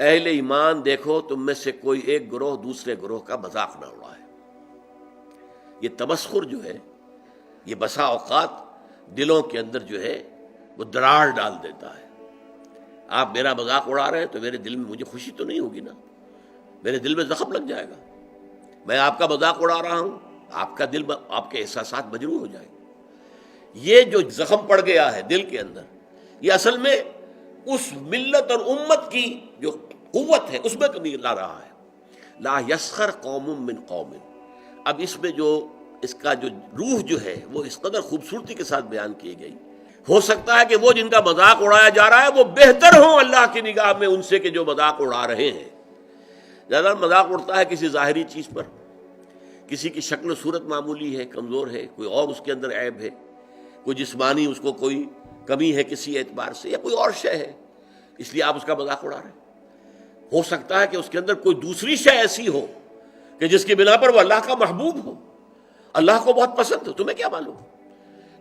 اہل ایمان دیکھو تم میں سے کوئی ایک گروہ دوسرے گروہ کا مذاق نہ اڑائے۔ یہ تمسخر جو ہے یہ بسا اوقات دلوں کے اندر جو ہے وہ دراڑ ڈال دیتا ہے۔ آپ میرا مذاق اڑا رہے ہیں تو میرے دل میں مجھے خوشی تو نہیں ہوگی نا، میرے دل میں زخم لگ جائے گا۔ میں آپ کا مذاق اڑا رہا ہوں، آپ کا دل، آپ کے احساسات مجروح ہو جائیں گے۔ یہ جو زخم پڑ گیا ہے دل کے اندر، یہ اصل میں اس ملت اور امت کی جو قوت ہے اس میں کمی لا رہا ہے۔ لا یسخر قوم من قوم، اب اس میں جو اس کا جو روح جو ہے وہ اس قدر خوبصورتی کے ساتھ بیان کی گئی۔ ہو سکتا ہے کہ وہ جن کا مذاق اڑایا جا رہا ہے وہ بہتر ہوں اللہ کی نگاہ میں ان سے کہ جو مذاق اڑا رہے ہیں۔ زیادہ مذاق اڑتا ہے کسی ظاہری چیز پر، کسی کی شکل و صورت معمولی ہے، کمزور ہے، کوئی اور اس کے اندر عیب ہے، کوئی جسمانی اس کو کوئی کمی ہے کسی اعتبار سے، یا کوئی اور شے ہے، اس لیے آپ اس کا مذاق اڑا رہے ہیں۔ ہو سکتا ہے کہ اس کے اندر کوئی دوسری شے ایسی ہو کہ جس کی بنا پر وہ اللہ کا محبوب ہو، اللہ کو بہت پسند ہو، تمہیں کیا معلوم؟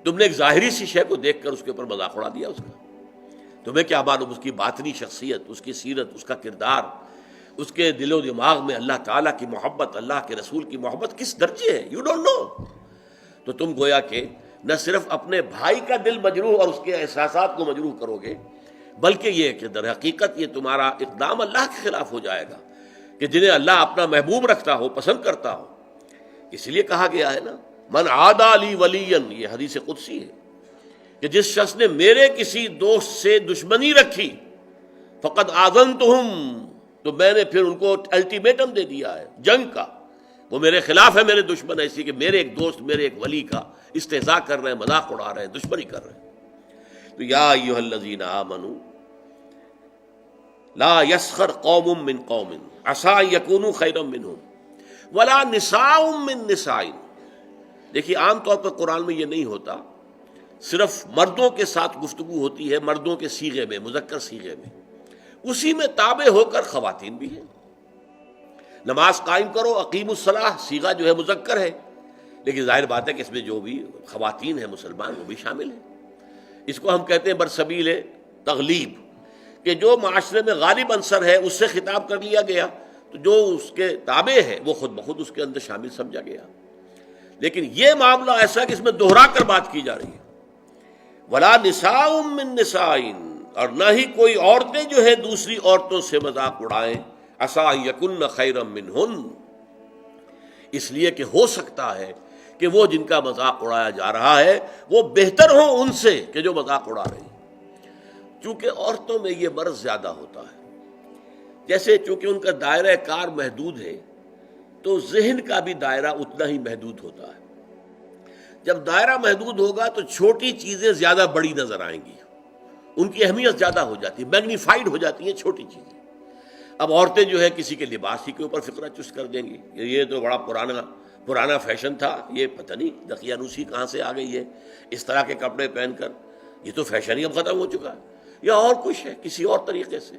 تم نے ایک ظاہری سی شے کو دیکھ کر اس کے اوپر مذاق اڑا دیا اس کا، تمہیں کیا معلوم اس کی باطنی شخصیت، اس کی سیرت، اس کا کردار، اس کے دل و دماغ میں اللہ تعالیٰ کی محبت، اللہ کے رسول کی محبت کس درجے ہے، یو ڈونٹ نو۔ تو تم گویا کہ نہ صرف اپنے بھائی کا دل مجروح اور اس کے احساسات کو مجروح کرو گے، بلکہ یہ کہ در حقیقت یہ تمہارا اقدام اللہ کے خلاف ہو جائے گا کہ جنہیں اللہ اپنا محبوب رکھتا ہو، پسند کرتا ہو۔ اس لیے کہا گیا ہے نا، من عادی لی ولیا، یہ حدیث قدسی ہے کہ جس شخص نے میرے کسی دوست سے دشمنی رکھی فقد آذنتہم، تو میں نے پھر ان کو الٹیمیٹم دے دیا ہے جنگ کا، وہ میرے خلاف ہے، میرے دشمن ہے، اسی کہ میرے ایک دوست، میرے ایک ولی کا استہزاء کر رہے ہیں، مذاق اڑا رہے ہیں، دشمنی کر رہے ہیں۔ تو یا ایھا الذین آمنوا لا یسخر قوم من قوم عسى ان یکونوا خیرا منهم ولا نساء من نساء۔ دیکھیے عام طور پر قرآن میں یہ نہیں ہوتا، صرف مردوں کے ساتھ گفتگو ہوتی ہے، مردوں کے صیغے میں، مذکر صیغے میں، اسی میں تابع ہو کر خواتین بھی ہیں۔ نماز قائم کرو، اقیم الصلاح، صیغہ جو ہے مذکر ہے، لیکن ظاہر بات ہے کہ اس میں جو بھی خواتین ہیں مسلمان وہ بھی شامل ہیں۔ اس کو ہم کہتے ہیں برسبیل تغلیب، کہ جو معاشرے میں غالب عنصر ہے اس سے خطاب کر لیا گیا، تو جو اس کے تابع ہے وہ خود بخود اس کے اندر شامل سمجھا گیا۔ لیکن یہ معاملہ ایسا کہ اس میں دوہرا کر بات کی جا رہی ہے، ولا نساء من نساء، اور نہ ہی کوئی عورتیں جو ہے دوسری عورتوں سے مذاق اڑائیں، عسى ان یکن خیرا منہن، اس لیے کہ ہو سکتا ہے کہ وہ جن کا مذاق اڑایا جا رہا ہے وہ بہتر ہوں ان سے کہ جو مذاق اڑا رہے ہیں۔ چونکہ عورتوں میں یہ مرض زیادہ ہوتا ہے، جیسے چونکہ ان کا دائرہ کار محدود ہے تو ذہن کا بھی دائرہ اتنا ہی محدود ہوتا ہے۔ جب دائرہ محدود ہوگا تو چھوٹی چیزیں زیادہ بڑی نظر آئیں گی، ان کی اہمیت زیادہ ہو جاتی ہے، میگنیفائڈ ہو جاتی ہیں چھوٹی چیزیں۔ اب عورتیں جو ہے کسی کے لباس ہی کے اوپر فقرہ چست کر دیں گی، یہ تو بڑا پرانا فیشن تھا، یہ پتہ نہیں دقیانوسی کہاں سے آ گئی ہے، اس طرح کے کپڑے پہن کر، یہ تو فیشن ہی اب ختم ہو چکا ہے، یا اور کچھ ہے کسی اور طریقے سے،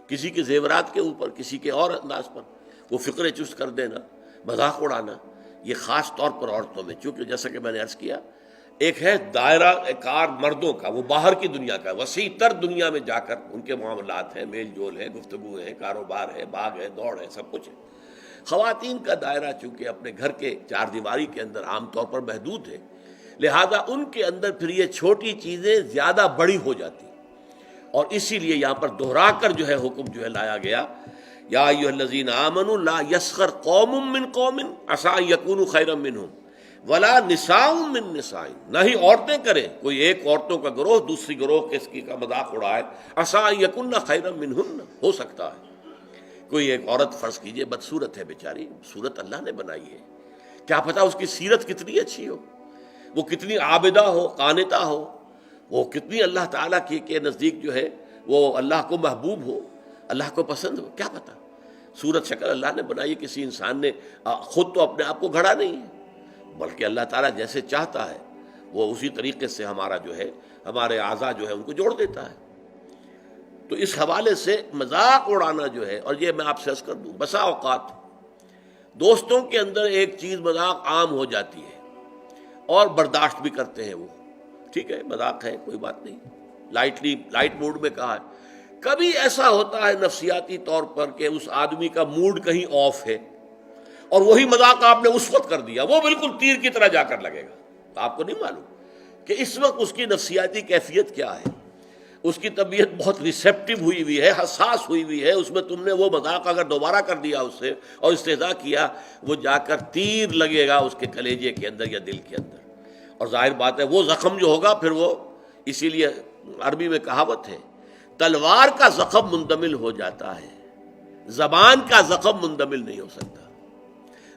کسی کے زیورات کے اوپر، کسی کے اور انداز پر وہ فقرے چست کر دینا، مذاق اڑانا، یہ خاص طور پر عورتوں میں، چونکہ جیسا کہ میں نے عرض کیا، ایک ہے دائرہ کار مردوں کا، وہ باہر کی دنیا کا، وسیع تر دنیا میں جا کر ان کے معاملات ہیں، میل جول ہے، گفتگو ہے، کاروبار ہے، باغ ہے، دوڑ ہے، سب کچھ ہے۔ خواتین کا دائرہ چونکہ اپنے گھر کے چار دیواری کے اندر عام طور پر محدود ہے، لہذا ان کے اندر پھر یہ چھوٹی چیزیں زیادہ بڑی ہو جاتی، اور اسی لیے یہاں پر دہرا کر جو ہے حکم جو ہے لایا گیا، یا ایھا الذین آمنوا لا یسخر قوم من قوم عسى ان یکونوا خیرا منہم ولا نساء من نساء، نہ ہی عورتیں کریں، کوئی ایک عورتوں کا گروہ دوسری گروہ کے کا مذاق اڑائے، عسى ان یکن خیرا منہن، ہو سکتا ہے کوئی ایک عورت فرض کیجئے بدصورت ہے بیچاری، صورت اللہ نے بنائی ہے، کیا پتہ اس کی سیرت کتنی اچھی ہو، وہ کتنی عابدہ ہو، قانتہ ہو، وہ کتنی اللہ تعالیٰ کے نزدیک جو ہے وہ اللہ کو محبوب ہو، اللہ کو پسند ہو، کیا پتہ۔ صورت شکل اللہ نے بنائی، کسی انسان نے خود تو اپنے آپ کو گھڑا نہیں ہے، بلکہ اللہ تعالیٰ جیسے چاہتا ہے وہ اسی طریقے سے ہمارا جو ہے، ہمارے اعضاء جو ہے ان کو جوڑ دیتا ہے۔ تو اس حوالے سے مذاق اڑانا جو ہے، اور یہ میں آپ سے عرض کر دوں، بسا اوقات دوستوں کے اندر ایک چیز مذاق عام ہو جاتی ہے اور برداشت بھی کرتے ہیں، وہ ٹھیک ہے مذاق ہے کوئی بات نہیں، لائٹ موڈ میں کہا ہے، کبھی ایسا ہوتا ہے نفسیاتی طور پر کہ اس آدمی کا موڈ کہیں آف ہے اور وہی مذاق آپ نے اس وقت کر دیا، وہ بالکل تیر کی طرح جا کر لگے گا. تو آپ کو نہیں معلوم کہ اس وقت اس کی نفسیاتی کیفیت کیا ہے. اس کی طبیعت بہت ریسیپٹیو ہوئی ہوئی ہے، حساس ہوئی ہوئی ہے. اس میں تم نے وہ مذاق اگر دوبارہ کر دیا اس سے اور استہزاء کیا، وہ جا کر تیر لگے گا اس کے کلیجے کے اندر یا دل کے اندر. اور ظاہر بات ہے وہ زخم جو ہوگا پھر وہ، اسی لیے عربی میں کہاوت ہے، تلوار کا زخم مندمل ہو جاتا ہے، زبان کا زخم مندمل نہیں ہو سکتا.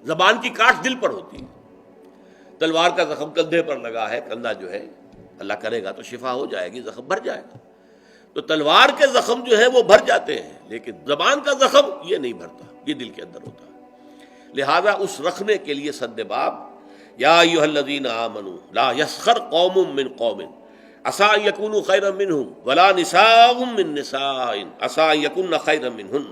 زبان کی کاٹ دل پر ہوتی ہے، تلوار کا زخم کندھے پر لگا ہے، کندھا جو ہے اللہ کرے گا تو شفا ہو جائے گی، زخم بھر جائے گا. تو تلوار کے زخم جو ہے وہ بھر جاتے ہیں، لیکن زبان کا زخم یہ نہیں بھرتا، یہ دل کے اندر ہوتا ہے. لہذا اس رکھنے کے لیے سد باب یا ایھا الذین آمنوا لا یسخر قوم من قوم عسى ان یکونوا خیرا منہم ولا نساء من نساء عسى ان یکن خیرا منہن